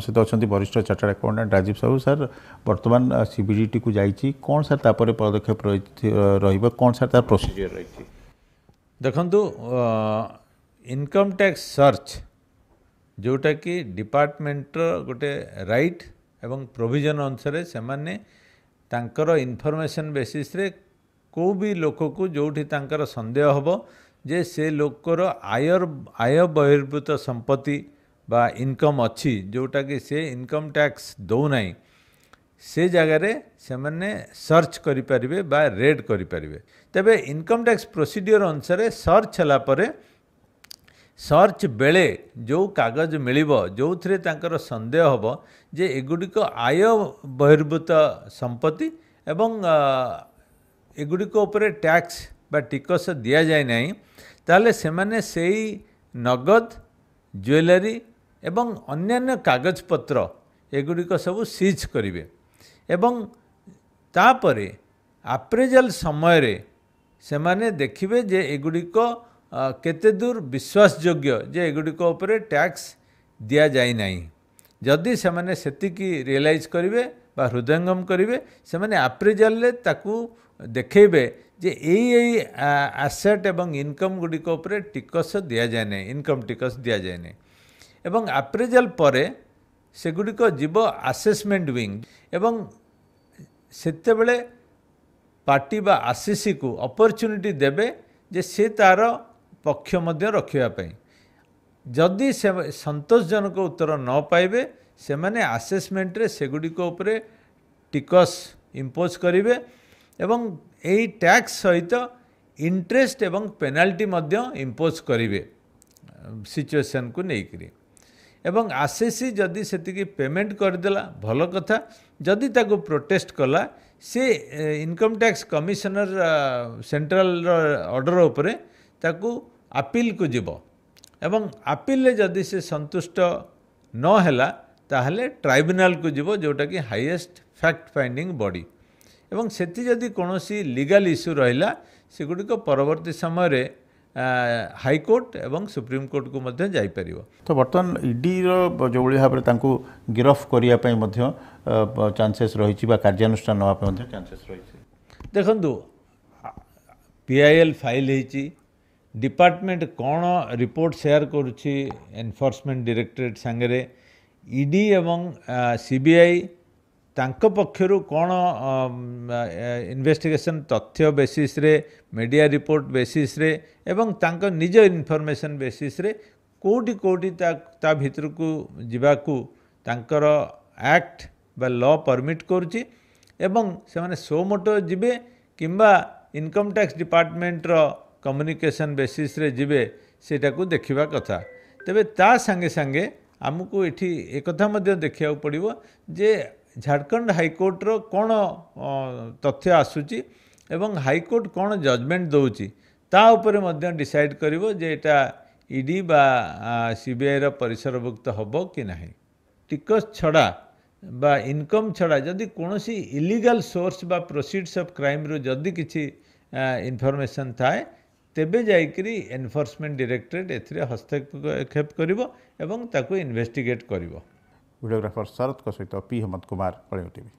सहित अच्छा वरिष्ठ chartered accountant Rajiv Sahu sir वर्तमान सीबीडीटी को जाइए कौन सर तापर पदक्षेप रही कौन सर तार प्रोसीजर रही देखु इनकम टैक्स सर्च जोटा कि डिपार्टमेंट गोटे राइट एवं प्रोविजन अनुसार से माने तांकर इनफॉरमेशन बेसिस रे को भी लोक को जोठी तांकर संदेह हबो जे से लोकर आय बहिर्भूत संपत्ति बा इनकम अच्छी जोटा कि से इनकम टैक्स दौ नहीं से जगार से मैंने सर्च करें बा रेड करें तेबे इनकम टैक्स प्रोसीडियर अनुसार सर्च है सर्च बेले जो कागज मिलिबो जो थे तांकर संदेह हबो जे एगुड़िक आय बहिर्भूत संपत्ति एवं एगुड़िक उपरे टैक्स बा टिकस दिया जाए नहीं ताले से माने सेही नगद ज्वेलरी एवं अन्यान्य कागज पत्र एगुड़िक सब सीज करिवे एवं तापरे अप्रेजल समय रे से माने देखिबे जे एगुड़िक केते दूर विश्वासयोग्य जे एगुड़िक उपरे टैक्स दिया जाए नहीं जदि से माने सेतिकी रियलाइज करिवे बा हृदयंगम करिवे से माने अप्रेजल ले ताकू देखेबे जे यही एसेट एवं इनकम गुड़िक उपरे टिकस दिया जाए नहीं इनकम टिकस दिया जाए नहीं एवं अप्रेजल परे सेगुड़िक जीव आसेसमेंट विंग एवं सेते बेले पार्टी बा आसीसी को अपॉर्चुनिटी देबे जे से तार पक्ष मध्य रखिया जदि से संतोषजनक उत्तर न पाइबे से माने आसेसमेंट रे सेगुड़िक उपरे टिकस इम्पोज करिवे एवं यही टैक्स सहित इंटरेस्ट एवं पेनाल्टी मध्य इम्पोज करिवे सिचुएशन को लेकर एवं आसीसी जदि सेतिकी पेमेंट करदेला भल कथा जदि ताको प्रोटेस्ट कला से income tax commissioner central order उपरे ताको अपील को जीव एवं अपील ले जदि से संतुष्ट न हैला ताहले ट्राइब्यूनल को जीव जोटा कि हाईएस्ट फैक्ट फाइंडिंग बॉडी एवं सेति जदि कोनोसी लीगल इश्यू रहिला सेगुड़िक परवर्ती समय रे हाईकोर्ट एवं सुप्रीम कोर्ट को मध्य जाई परिवो। तो बर्तमान ईडी रो जो भाव में गिरफ करने चांसेस रही कार्यानुष्ठान नापी चांसेस रही देखु पीआईएल फाइल होती डिपार्टमेंट कौन रिपोर्ट शेयर करुच्ची एनफोर्समेंट डायरेक्टरेट सांगे ईडी एवं सीबीआई तांको पक्षरु कौन इन्वेस्टिगेशन तथ्य बेसिस रे मीडिया रिपोर्ट बेसिस रे एवं तांको निज इनफॉरमेशन बेसिस रे कोटी कोटी ता भितर को जीवाकू तांकर एक्ट बा लॉ परमिट करुच्ची एवं से माने सो मोटो जिबे किंबा इनकम टैक्स डिपार्टमेंट रो कम्युनिकेशन बेसिस रे जिबे सेटा को देखिबा कथा तेबे ता संगे संगे आमको एठी एक कथा मध्य देखिया पड़िबो जे झारखंड हाईकोर्ट रो कौन तथ्य आसूची एवं हाईकोर्ट कौन जजमेंट दौची ता उपरे मध्य डिसाइड करिवो जे एटा ईडी बा सीबीआई रो परिसरभुक्त हबो कि नाही टिकस छड़ा बा इनकम छड़ा जदि कोनोसी इलीगल सोर्स बा प्रोसीड्स ऑफ क्राइम रो जदि किछि इनफॉरमेशन थाए तेबे जाइकरी एनफोर्समेंट डायरेक्टरेट एथिरे हस्तक्षेप करिवो एवं ताको इन्वेस्टिगेट करिवो। वीडियोग्राफर शरद सहित पी हेमंत कुमार कलिंग टीवी।